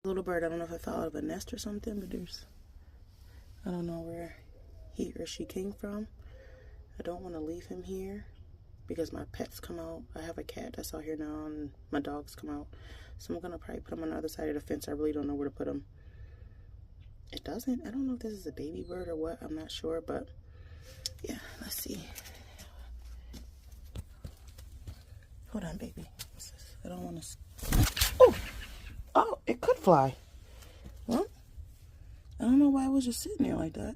Little bird, I don't know if it fell out of a nest or something, but I don't know where he or she came from. I don't want to leave him here because my pets come out. I have a cat that's out here now, and my dogs come out. So I'm going to probably put him on the other side of the fence. I really don't know where to put him. I don't know if this is a baby bird or what. I'm not sure, but yeah, let's see. Hold on, baby. I don't want to... Oh, it could fly. Well, I don't know why it was just sitting there like that.